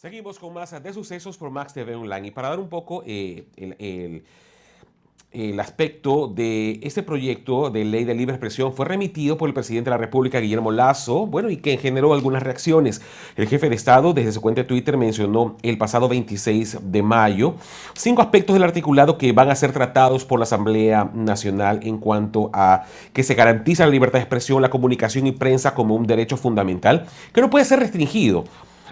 Seguimos con más de sucesos por Max TV Online y para dar un poco el aspecto de este proyecto de ley de libre expresión fue remitido por el presidente de la República, Guillermo Lasso, bueno, y que generó algunas reacciones. El jefe de Estado, desde su cuenta de Twitter, mencionó el pasado 26 de mayo 5 aspectos del articulado que van a ser tratados por la Asamblea Nacional en cuanto a que se garantiza la libertad de expresión, la comunicación y prensa como un derecho fundamental que no puede ser restringido.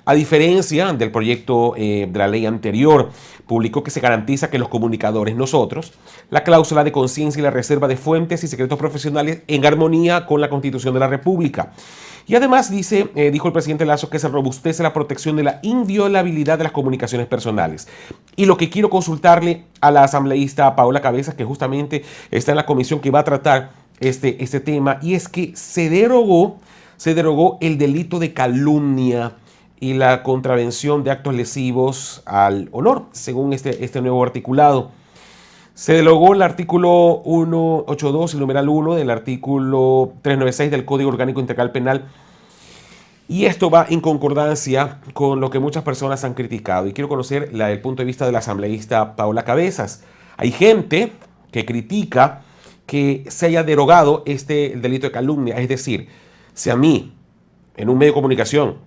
A diferencia del proyecto de la ley anterior, publicó que se garantiza que los comunicadores, nosotros, la cláusula de conciencia y la reserva de fuentes y secretos profesionales en armonía con la Constitución de la República. Y además dijo el presidente Lasso que se robustece la protección de la inviolabilidad de las comunicaciones personales. Y lo que quiero consultarle a la asambleísta Paola Cabezas, que justamente está en la comisión que va a tratar este tema, y es que se derogó el delito de calumnia y la contravención de actos lesivos al honor, según este nuevo articulado. Se derogó el artículo 182, el numeral 1 del artículo 396 del Código Orgánico Integral Penal. Y esto va en concordancia con lo que muchas personas han criticado. Y quiero conocer el punto de vista de la asambleísta Paola Cabezas. Hay gente que critica que se haya derogado el delito de calumnia. Es decir, si a mí, en un medio de comunicación,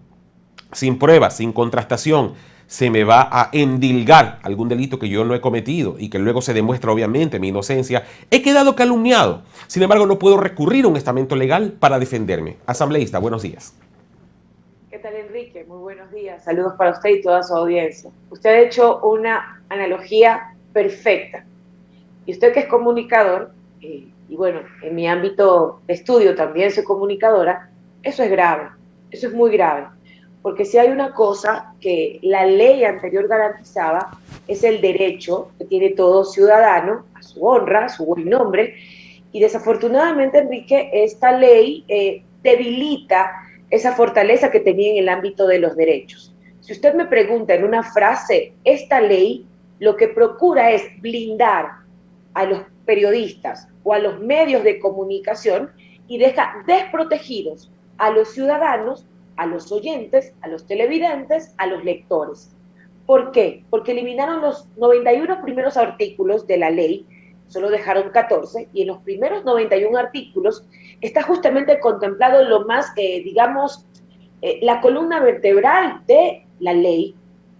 sin pruebas, sin contrastación, se me va a endilgar algún delito que yo no he cometido y que luego se demuestra obviamente mi inocencia, he quedado calumniado. Sin embargo, no puedo recurrir a un estamento legal para defenderme. Asambleísta, buenos días. ¿Qué tal, Enrique? Muy buenos días. Saludos para usted y toda su audiencia. Usted ha hecho una analogía perfecta. Y usted que es comunicador, y bueno, en mi ámbito de estudio también soy comunicadora, eso es grave, eso es muy grave. Porque si hay una cosa que la ley anterior garantizaba, es el derecho que tiene todo ciudadano a su honra, a su buen nombre, y desafortunadamente, Enrique, esta ley debilita esa fortaleza que tenía en el ámbito de los derechos. Si usted me pregunta en una frase, esta ley lo que procura es blindar a los periodistas o a los medios de comunicación y deja desprotegidos a los ciudadanos, a los oyentes, a los televidentes, a los lectores. ¿Por qué? Porque eliminaron los 91 primeros artículos de la ley, solo dejaron 14, y en los primeros 91 artículos está justamente contemplado lo más, la columna vertebral de la ley,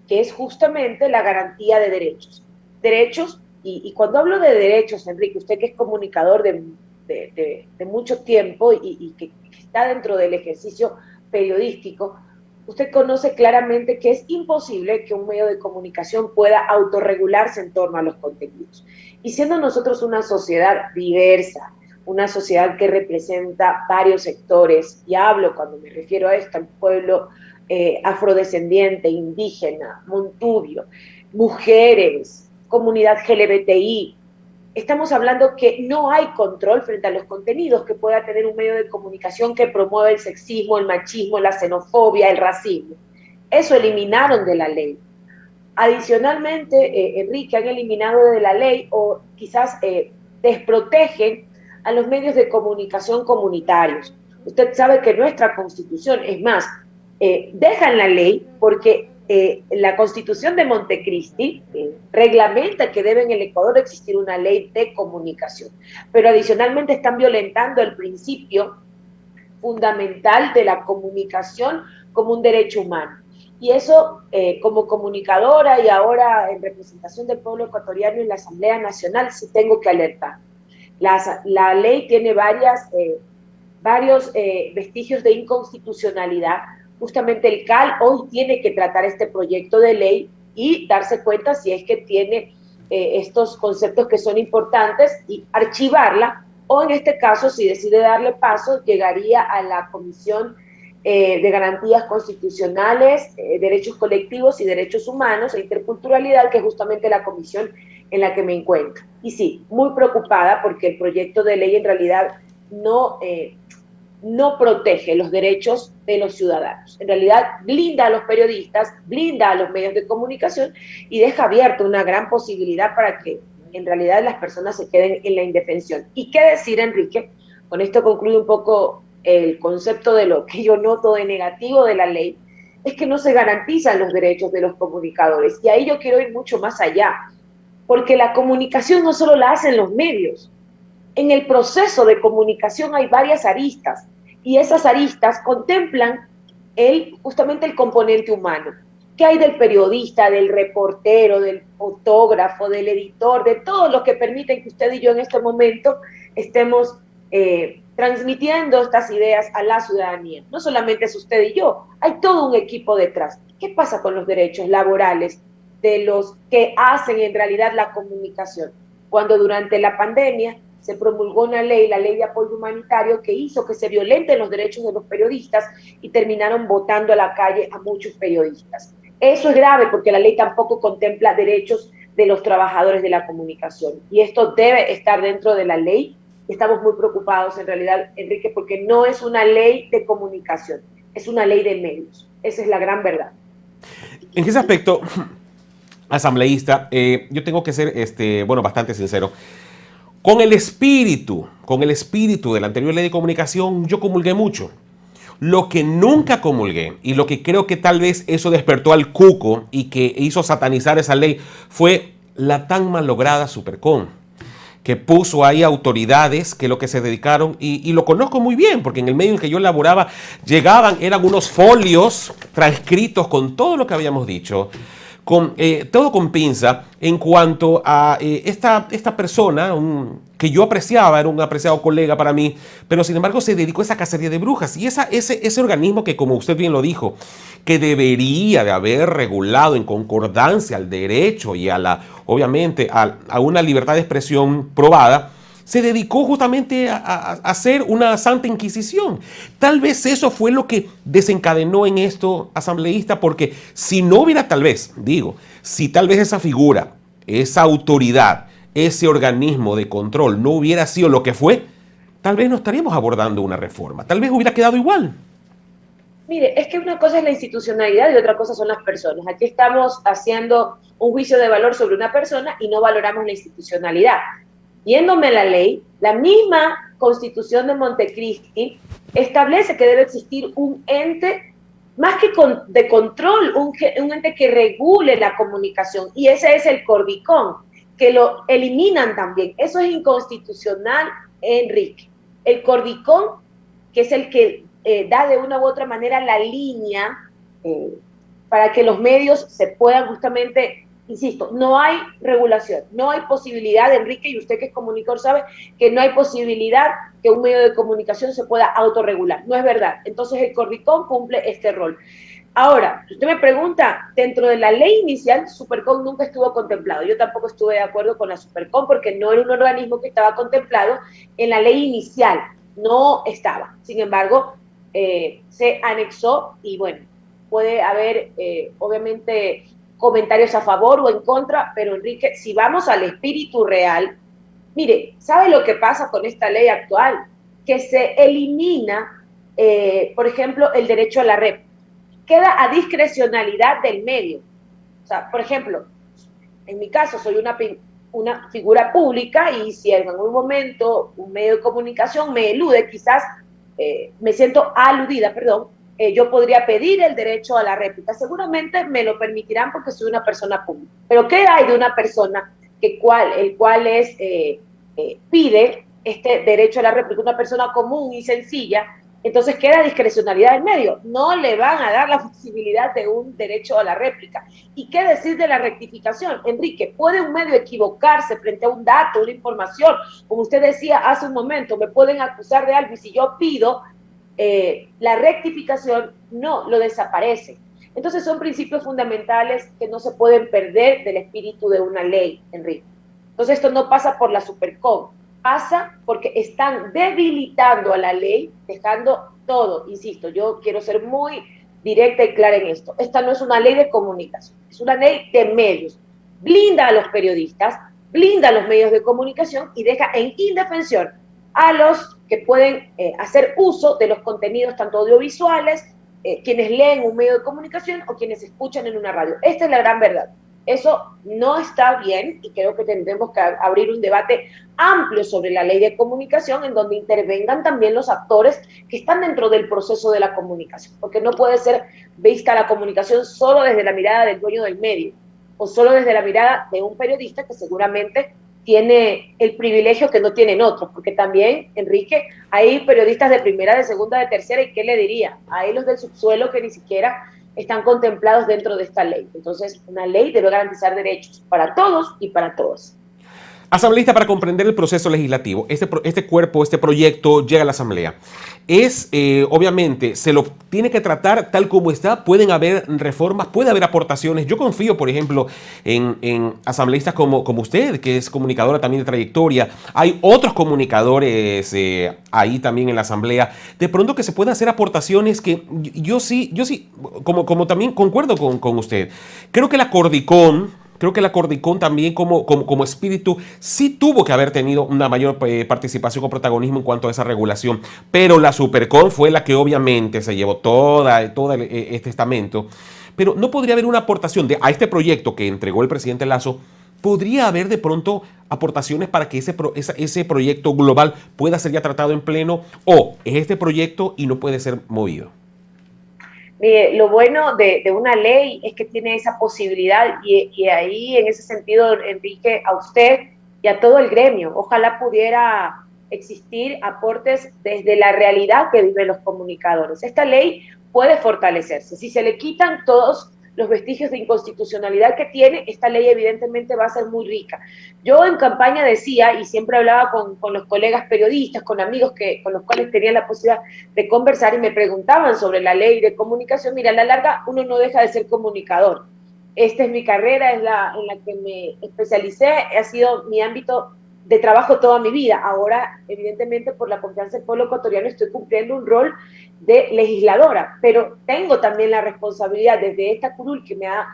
que es justamente la garantía de derechos. Derechos, y cuando hablo de derechos, Enrique, usted que es comunicador de mucho tiempo y que está dentro del ejercicio periodístico, usted conoce claramente que es imposible que un medio de comunicación pueda autorregularse en torno a los contenidos. Y siendo nosotros una sociedad diversa, una sociedad que representa varios sectores, y hablo cuando me refiero a esto, al pueblo afrodescendiente, indígena, montubio, mujeres, comunidad LGBTI, estamos hablando que no hay control frente a los contenidos que pueda tener un medio de comunicación que promueve el sexismo, el machismo, la xenofobia, el racismo. Eso eliminaron de la ley. Adicionalmente, Enrique, han eliminado de la ley o quizás desprotegen a los medios de comunicación comunitarios. Usted sabe que nuestra Constitución, es más, deja en la ley porque la Constitución de Montecristi reglamenta que debe en el Ecuador existir una ley de comunicación, pero adicionalmente están violentando el principio fundamental de la comunicación como un derecho humano. Y eso, como comunicadora y ahora en representación del pueblo ecuatoriano en la Asamblea Nacional, sí tengo que alertar. La ley tiene varios vestigios de inconstitucionalidad. Justamente el CAL hoy tiene que tratar este proyecto de ley y darse cuenta si es que tiene estos conceptos que son importantes y archivarla, o en este caso, si decide darle paso, llegaría a la Comisión de Garantías Constitucionales, Derechos Colectivos y Derechos Humanos e Interculturalidad, que es justamente la comisión en la que me encuentro. Y sí, muy preocupada porque el proyecto de ley en realidad no protege los derechos de los ciudadanos. En realidad blinda a los periodistas, blinda a los medios de comunicación y deja abierta una gran posibilidad para que en realidad las personas se queden en la indefensión. ¿Y qué decir, Enrique? Con esto concluyo un poco el concepto de lo que yo noto de negativo de la ley, es que no se garantizan los derechos de los comunicadores. Y ahí yo quiero ir mucho más allá, porque la comunicación no solo la hacen los medios. En el proceso de comunicación hay varias aristas, y esas aristas contemplan justamente el componente humano. ¿Qué hay del periodista, del reportero, del fotógrafo, del editor, de todos los que permiten que usted y yo en este momento estemos transmitiendo estas ideas a la ciudadanía? No solamente es usted y yo, hay todo un equipo detrás. ¿Qué pasa con los derechos laborales de los que hacen en realidad la comunicación? Cuando durante la pandemia se promulgó una ley, la ley de apoyo humanitario, que hizo que se violenten los derechos de los periodistas y terminaron botando a la calle a muchos periodistas. Eso es grave porque la ley tampoco contempla derechos de los trabajadores de la comunicación, y esto debe estar dentro de la ley. Estamos muy preocupados en realidad, Enrique, porque no es una ley de comunicación, es una ley de medios. Esa es la gran verdad. En ese aspecto, asambleísta, yo tengo que ser bastante sincero. Con el espíritu de la anterior ley de comunicación, yo comulgué mucho. Lo que nunca comulgué, y lo que creo que tal vez eso despertó al cuco y que hizo satanizar esa ley, fue la tan malograda Supercom, que puso ahí autoridades que lo que se dedicaron, y lo conozco muy bien, porque en el medio en que yo laboraba, eran unos folios transcritos con todo lo que habíamos dicho, todo con pinza, en cuanto a esta persona, que yo apreciaba, era un apreciado colega para mí, pero sin embargo se dedicó a esa cacería de brujas. Y ese organismo que, como usted bien lo dijo, que debería de haber regulado en concordancia al derecho y obviamente a una libertad de expresión probada, se dedicó justamente a hacer una santa inquisición. Tal vez eso fue lo que desencadenó en esto, asambleísta, porque si no hubiera si tal vez esa figura, esa autoridad, ese organismo de control no hubiera sido lo que fue, tal vez no estaríamos abordando una reforma, tal vez hubiera quedado igual. Mire, es que una cosa es la institucionalidad y otra cosa son las personas. Aquí estamos haciendo un juicio de valor sobre una persona y no valoramos la institucionalidad. Yéndome a la ley, la misma Constitución de Montecristi establece que debe existir un ente más que de control, un ente que regule la comunicación, y ese es el Cordicón, que lo eliminan también. Eso es inconstitucional, Enrique. El Cordicón, que es el que da de una u otra manera la línea para que los medios se puedan justamente, insisto, no hay regulación, no hay posibilidad, Enrique, y usted que es comunicador sabe que no hay posibilidad que un medio de comunicación se pueda autorregular. No es verdad. Entonces el Cordicón cumple este rol. Ahora, usted me pregunta, dentro de la ley inicial, Supercom nunca estuvo contemplado. Yo tampoco estuve de acuerdo con la Supercom porque no era un organismo que estaba contemplado en la ley inicial. No estaba. Sin embargo, se anexó y bueno, puede haber obviamente comentarios a favor o en contra, pero Enrique, si vamos al espíritu real, mire, ¿sabe lo que pasa con esta ley actual? Que se elimina, por ejemplo, el derecho a la réplica. Queda a discrecionalidad del medio. O sea, por ejemplo, en mi caso soy una figura pública y si en algún momento un medio de comunicación me elude, quizás me siento aludida, perdón, yo podría pedir el derecho a la réplica. Seguramente me lo permitirán porque soy una persona pública. Pero ¿qué hay de una persona el cual pide este derecho a la réplica? Una persona común y sencilla. Entonces queda discrecionalidad del medio. No le van a dar la posibilidad de un derecho a la réplica. ¿Y qué decir de la rectificación? Enrique, ¿puede un medio equivocarse frente a un dato, una información? Como usted decía hace un momento, me pueden acusar de algo y si yo pido la rectificación, no, lo desaparece. Entonces son principios fundamentales que no se pueden perder del espíritu de una ley, Enrique. Entonces esto no pasa por la Supercom, pasa porque están debilitando a la ley, dejando todo. Insisto, yo quiero ser muy directa y clara en esto. Esta no es una ley de comunicación, es una ley de medios. Blinda a los periodistas, blinda a los medios de comunicación y deja en indefensión a los que pueden hacer uso de los contenidos tanto audiovisuales, quienes leen un medio de comunicación o quienes escuchan en una radio. Esta es la gran verdad. Eso no está bien y creo que tendremos que abrir un debate amplio sobre la ley de comunicación en donde intervengan también los actores que están dentro del proceso de la comunicación, porque no puede ser vista la comunicación solo desde la mirada del dueño del medio o solo desde la mirada de un periodista que seguramente tiene el privilegio que no tienen otros, porque también, Enrique, hay periodistas de primera, de segunda, de tercera, ¿y qué le diría? Hay los del subsuelo que ni siquiera están contemplados dentro de esta ley. Entonces, una ley debe garantizar derechos para todos y para todas. Asambleísta, para comprender el proceso legislativo, este cuerpo, este proyecto llega a la Asamblea. Obviamente, se lo tiene que tratar tal como está. Pueden haber reformas, puede haber aportaciones. Yo confío, por ejemplo, en asambleístas como usted, que es comunicadora también de trayectoria. Hay otros comunicadores ahí también en la Asamblea. De pronto que se puedan hacer aportaciones que yo sí, como también concuerdo con usted. Creo que la Cordicón también como espíritu sí tuvo que haber tenido una mayor participación o protagonismo en cuanto a esa regulación, pero la Supercon fue la que obviamente se llevó todo este estamento. Pero no podría haber una aportación a este proyecto que entregó el presidente Lazo. ¿Podría haber de pronto aportaciones para que ese proyecto global pueda ser ya tratado en pleno? ¿O es este proyecto y no puede ser movido? Lo bueno de una ley es que tiene esa posibilidad y ahí en ese sentido, Enrique, a usted y a todo el gremio, ojalá pudiera existir aportes desde la realidad que viven los comunicadores. Esta ley puede fortalecerse. Si se le quitan todos los vestigios de inconstitucionalidad que tiene, esta ley evidentemente va a ser muy rica. Yo en campaña decía, y siempre hablaba con los colegas periodistas, con amigos con los cuales tenía la posibilidad de conversar y me preguntaban sobre la ley de comunicación. Mira, a la larga uno no deja de ser comunicador. Esta es mi carrera, es en la que me especialicé, ha sido mi ámbito de trabajo toda mi vida. Ahora, evidentemente, por la confianza del pueblo ecuatoriano, estoy cumpliendo un rol de legisladora, pero tengo también la responsabilidad desde esta curul que me ha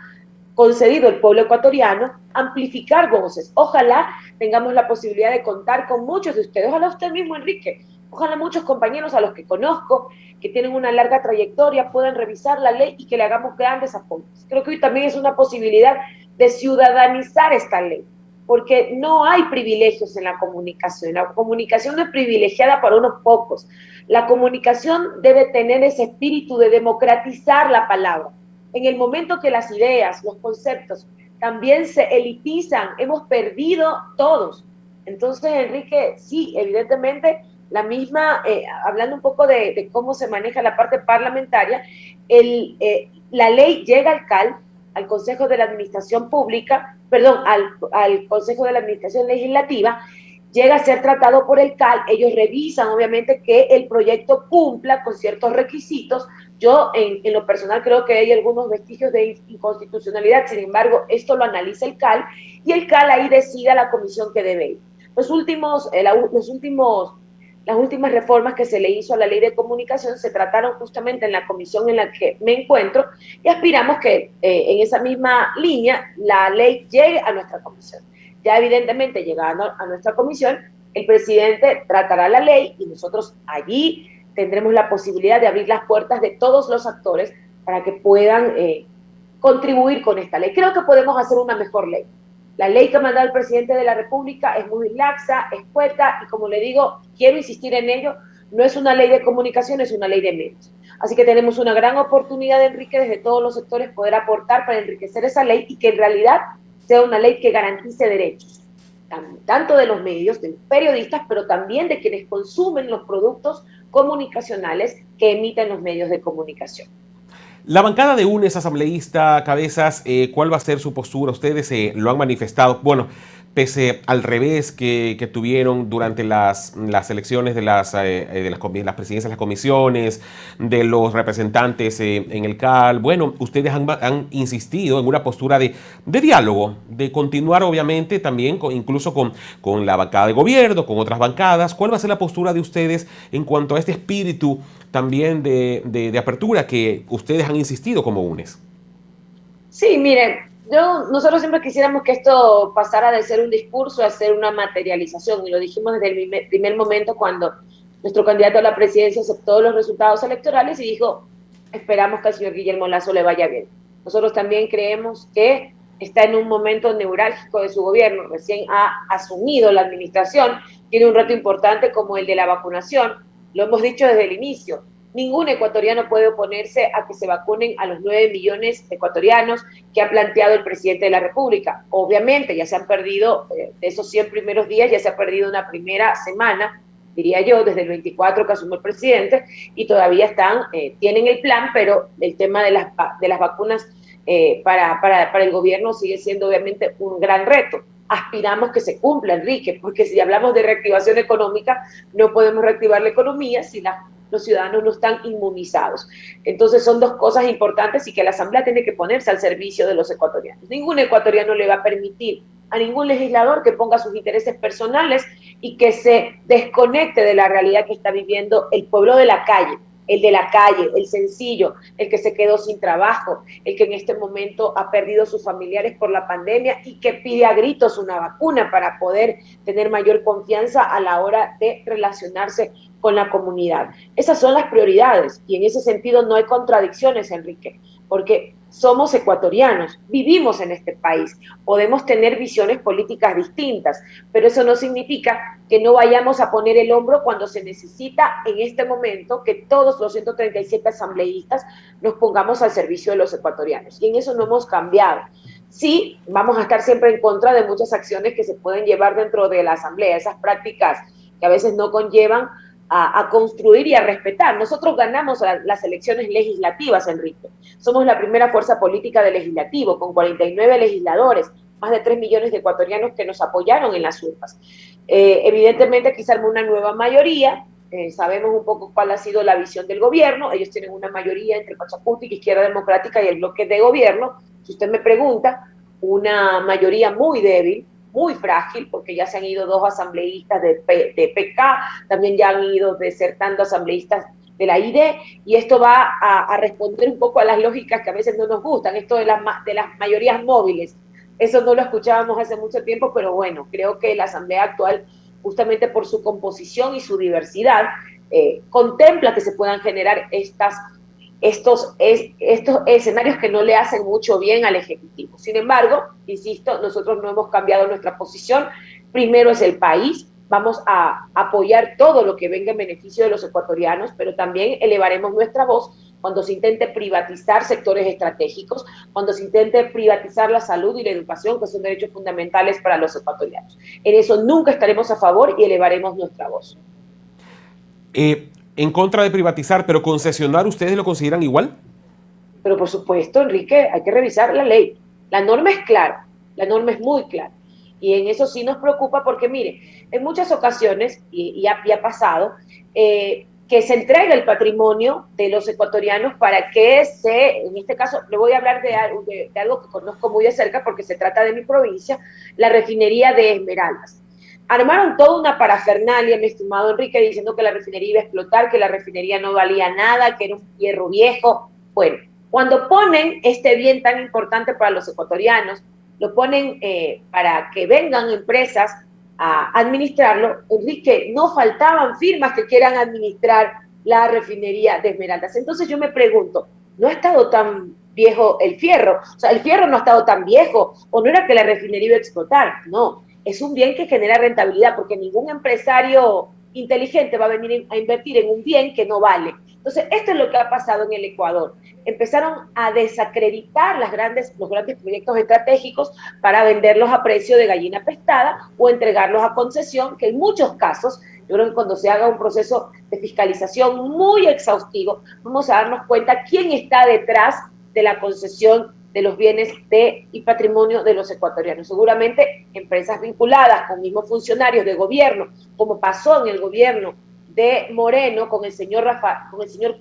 concedido el pueblo ecuatoriano, amplificar voces. Ojalá tengamos la posibilidad de contar con muchos de ustedes, ojalá usted mismo, Enrique, ojalá muchos compañeros a los que conozco, que tienen una larga trayectoria, puedan revisar la ley y que le hagamos grandes aportes. Creo que hoy también es una posibilidad de ciudadanizar esta ley, porque no hay privilegios en la comunicación no es privilegiada para unos pocos. La comunicación debe tener ese espíritu de democratizar la palabra. En el momento que las ideas, los conceptos también se elitizan, hemos perdido todos. Entonces, Enrique, sí, evidentemente, hablando un poco de cómo se maneja la parte parlamentaria, la ley llega al CAL, al Consejo de la Administración Pública, perdón, al Consejo de la Administración Legislativa, llega a ser tratado por el CAL, ellos revisan obviamente que el proyecto cumpla con ciertos requisitos. Yo en lo personal creo que hay algunos vestigios de inconstitucionalidad, sin embargo, esto lo analiza el CAL y el CAL ahí decide a la comisión que debe ir. Las últimas reformas que se le hizo a la ley de comunicación se trataron justamente en la comisión en la que me encuentro y aspiramos que en esa misma línea la ley llegue a nuestra comisión. Ya evidentemente llegando a nuestra comisión, el presidente tratará la ley y nosotros allí tendremos la posibilidad de abrir las puertas de todos los actores para que puedan contribuir con esta ley. Creo que podemos hacer una mejor ley. La ley que ha mandado el presidente de la República es muy laxa, escueta y como le digo, quiero insistir en ello, no es una ley de comunicación, es una ley de medios. Así que tenemos una gran oportunidad, Enrique, desde todos los sectores poder aportar para enriquecer esa ley y que en realidad sea una ley que garantice derechos, tanto de los medios, de los periodistas, pero también de quienes consumen los productos comunicacionales que emiten los medios de comunicación. La bancada de UNES, asambleísta, Cabezas, ¿cuál va a ser su postura? Ustedes lo han manifestado. Bueno, pese al revés que tuvieron durante las elecciones de las presidencias de las comisiones, de los representantes en el CAL, bueno, ustedes han insistido en una postura de diálogo, de continuar obviamente también incluso con la bancada de gobierno, con otras bancadas. ¿Cuál va a ser la postura de ustedes en cuanto a este espíritu también de apertura que ustedes han insistido como UNES? Sí, miren, nosotros siempre quisiéramos que esto pasara de ser un discurso a ser una materialización, y lo dijimos desde el primer momento cuando nuestro candidato a la presidencia aceptó los resultados electorales y dijo, esperamos que al señor Guillermo Lasso le vaya bien. Nosotros también creemos que está en un momento neurálgico de su gobierno, recién ha asumido la administración, tiene un reto importante como el de la vacunación. Lo hemos dicho desde el inicio, ningún ecuatoriano puede oponerse a que se vacunen a los 9 millones de ecuatorianos que ha planteado el presidente de la República. Obviamente ya se han perdido, de esos 100 primeros días, ya se ha perdido una primera semana, diría yo, desde el 24 que asumió el presidente, y todavía tienen el plan, pero el tema de las vacunas para el gobierno sigue siendo obviamente un gran reto. Aspiramos que se cumpla, Enrique, porque si hablamos de reactivación económica, no podemos reactivar la economía si los ciudadanos no están inmunizados. Entonces son dos cosas importantes y que la Asamblea tiene que ponerse al servicio de los ecuatorianos. Ningún ecuatoriano le va a permitir a ningún legislador que ponga sus intereses personales y que se desconecte de la realidad que está viviendo el pueblo de la calle, el sencillo, el que se quedó sin trabajo, el que en este momento ha perdido sus familiares por la pandemia y que pide a gritos una vacuna para poder tener mayor confianza a la hora de relacionarse con la comunidad. Esas son las prioridades y en ese sentido no hay contradicciones, Enrique, porque somos ecuatorianos, vivimos en este país, podemos tener visiones políticas distintas, pero eso no significa que no vayamos a poner el hombro cuando se necesita en este momento que todos los 137 asambleístas nos pongamos al servicio de los ecuatorianos. Y en eso no hemos cambiado. Sí, vamos a estar siempre en contra de muchas acciones que se pueden llevar dentro de la asamblea, esas prácticas que a veces no conllevan a construir y a respetar. Nosotros ganamos las elecciones legislativas, Enrique. Somos la primera fuerza política del legislativo, con 49 legisladores, más de 3 millones de ecuatorianos que nos apoyaron en las urnas. Evidentemente aquí se armó una nueva mayoría, sabemos un poco cuál ha sido la visión del gobierno, ellos tienen una mayoría entre Pachacuti, Izquierda Democrática y el bloque de gobierno. Si usted me pregunta, una mayoría muy débil, muy frágil, porque ya se han ido 2 asambleístas de PK, también ya han ido desertando asambleístas de la ID, y esto va a responder un poco a las lógicas que a veces no nos gustan, esto de las mayorías móviles. Eso no lo escuchábamos hace mucho tiempo, pero bueno, creo que la asamblea actual, justamente por su composición y su diversidad, contempla que se puedan generar estos escenarios que no le hacen mucho bien al Ejecutivo. Sin embargo, insisto, nosotros no hemos cambiado nuestra posición. Primero es el país, vamos a apoyar todo lo que venga en beneficio de los ecuatorianos, pero también elevaremos nuestra voz cuando se intente privatizar sectores estratégicos, cuando se intente privatizar la salud y la educación, que son derechos fundamentales para los ecuatorianos. En eso nunca estaremos a favor y elevaremos nuestra voz. En contra de privatizar, pero concesionar, ¿ustedes lo consideran igual? Pero por supuesto, Enrique, hay que revisar la ley. La norma es clara, la norma es muy clara. Y en eso sí nos preocupa porque, mire, en muchas ocasiones, y ha pasado, que se entrega el patrimonio de los ecuatorianos para que en este caso, le voy a hablar de algo que conozco muy de cerca porque se trata de mi provincia, la refinería de Esmeraldas. Armaron toda una parafernalia, mi estimado Enrique, diciendo que la refinería iba a explotar, que la refinería no valía nada, que era un hierro viejo. Bueno, cuando ponen este bien tan importante para los ecuatorianos, lo ponen para que vengan empresas a administrarlo, Enrique, no faltaban firmas que quieran administrar la refinería de Esmeraldas. Entonces yo me pregunto, ¿no ha estado tan viejo el fierro? O sea, el fierro no ha estado tan viejo, o no era que la refinería iba a explotar, no. Es un bien que genera rentabilidad, porque ningún empresario inteligente va a venir a invertir en un bien que no vale. Entonces, esto es lo que ha pasado en el Ecuador. Empezaron a desacreditar los grandes proyectos estratégicos para venderlos a precio de gallina pestada o entregarlos a concesión, que en muchos casos, yo creo que cuando se haga un proceso de fiscalización muy exhaustivo, vamos a darnos cuenta quién está detrás de la concesión de los bienes y patrimonio de los ecuatorianos. Seguramente empresas vinculadas con mismos funcionarios de gobierno, como pasó en el gobierno de Moreno con el señor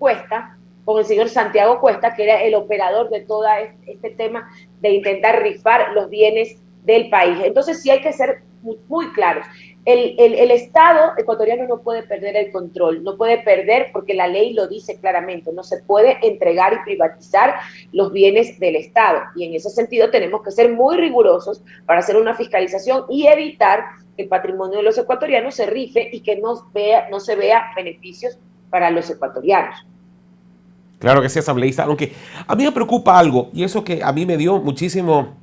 Cuesta, con el señor Santiago Cuesta, que era el operador de todo este tema de intentar rifar los bienes del país. Entonces sí hay que ser muy, muy claros. El Estado ecuatoriano no puede perder el control, no puede perder, porque la ley lo dice claramente, no se puede entregar y privatizar los bienes del Estado. Y en ese sentido tenemos que ser muy rigurosos para hacer una fiscalización y evitar que el patrimonio de los ecuatorianos se rife y que no se vea beneficios para los ecuatorianos. Claro que sí, asambleísta, aunque a mí me preocupa algo, y eso que a mí me dio muchísimo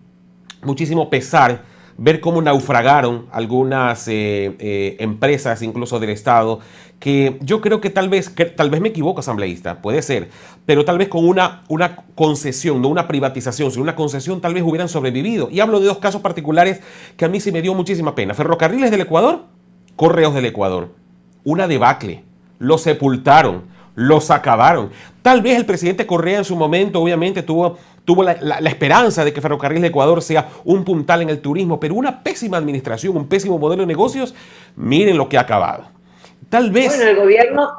muchísimo pesar ver cómo naufragaron algunas empresas, incluso del Estado, que yo creo que tal vez me equivoco, asambleísta, puede ser, pero tal vez con una concesión, no una privatización, sino una concesión, tal vez hubieran sobrevivido. Y hablo de dos casos particulares que a mí sí me dio muchísima pena. Ferrocarriles del Ecuador, Correos del Ecuador. Una debacle. Los sepultaron, los acabaron. Tal vez el presidente Correa en su momento, obviamente, tuvo la esperanza de que Ferrocarril de Ecuador sea un puntal en el turismo, pero una pésima administración, un pésimo modelo de negocios, miren lo que ha acabado. Tal vez... Bueno,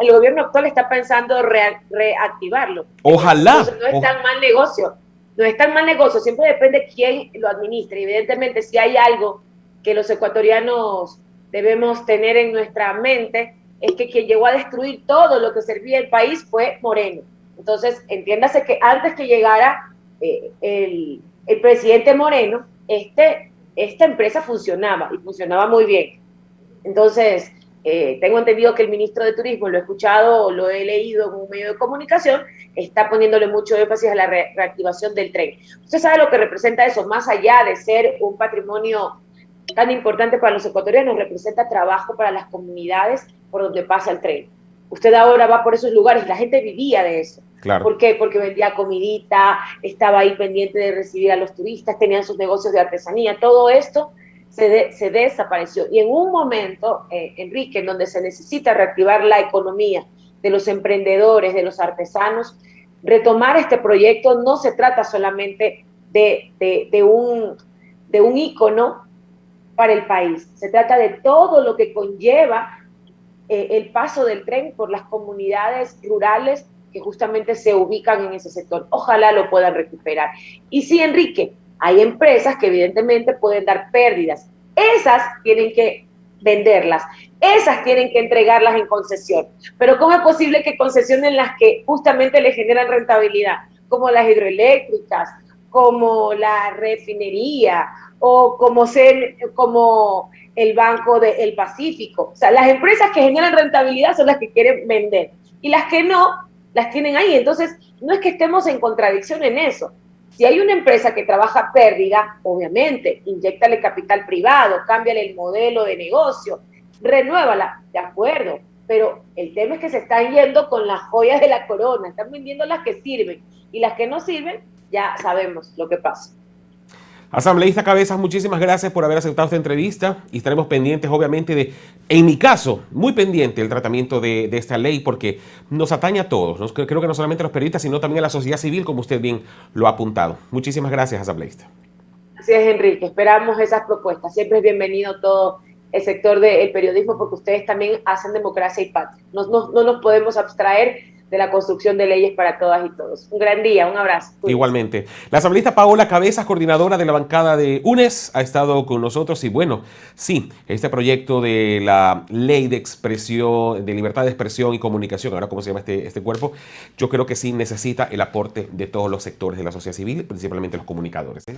el gobierno actual está pensando reactivarlo. Ojalá. Entonces, no es tan mal negocio. No es tan mal negocio, siempre depende quién lo administre. Evidentemente, si hay algo que los ecuatorianos debemos tener en nuestra mente, es que quien llegó a destruir todo lo que servía el país fue Moreno. Entonces, entiéndase que antes que llegara el presidente Moreno, esta empresa funcionaba y funcionaba muy bien. Entonces, tengo entendido que el ministro de Turismo, lo he escuchado, lo he leído en un medio de comunicación, está poniéndole mucho énfasis a la reactivación del tren. Usted sabe lo que representa eso, más allá de ser un patrimonio tan importante para los ecuatorianos, representa trabajo para las comunidades por donde pasa el tren. Usted ahora va por esos lugares, la gente vivía de eso. Claro. ¿Por qué? Porque vendía comidita, estaba ahí pendiente de recibir a los turistas, tenían sus negocios de artesanía, todo esto se desapareció. Y en un momento, Enrique, en donde se necesita reactivar la economía de los emprendedores, de los artesanos, retomar este proyecto no se trata solamente de un ícono para el país, se trata de todo lo que conlleva el paso del tren por las comunidades rurales que justamente se ubican en ese sector. Ojalá lo puedan recuperar. Y sí, Enrique, hay empresas que evidentemente pueden dar pérdidas. Esas tienen que venderlas, esas tienen que entregarlas en concesión. Pero ¿cómo es posible que concesionen las que justamente le generan rentabilidad? Como las hidroeléctricas, como la refinería, o como el Banco del Pacífico. O sea, las empresas que generan rentabilidad son las que quieren vender, y las que no, las tienen ahí. Entonces, no es que estemos en contradicción en eso. Si hay una empresa que trabaja pérdida, obviamente, inyéctale capital privado, cámbiale el modelo de negocio, renuévala, de acuerdo, pero el tema es que se están yendo con las joyas de la corona, están vendiendo las que sirven, y las que no sirven, ya sabemos lo que pasa. Asambleísta Cabezas, muchísimas gracias por haber aceptado esta entrevista y estaremos pendientes, obviamente, en mi caso, muy pendiente del tratamiento de esta ley porque nos atañe a todos. Creo que no solamente a los periodistas, sino también a la sociedad civil, como usted bien lo ha apuntado. Muchísimas gracias, asambleísta. Así es, Enrique. Esperamos esas propuestas. Siempre es bienvenido todo el sector del periodismo porque ustedes también hacen democracia y patria. No nos podemos abstraer de la construcción de leyes para todas y todos. Un gran día, un abrazo. Cuídense. Igualmente. La asambleísta Paola Cabezas, coordinadora de la bancada de UNES, ha estado con nosotros y bueno, sí, este proyecto de la ley de expresión, de libertad de expresión y comunicación, ahora cómo se llama este cuerpo, yo creo que sí necesita el aporte de todos los sectores de la sociedad civil, principalmente los comunicadores, ¿eh?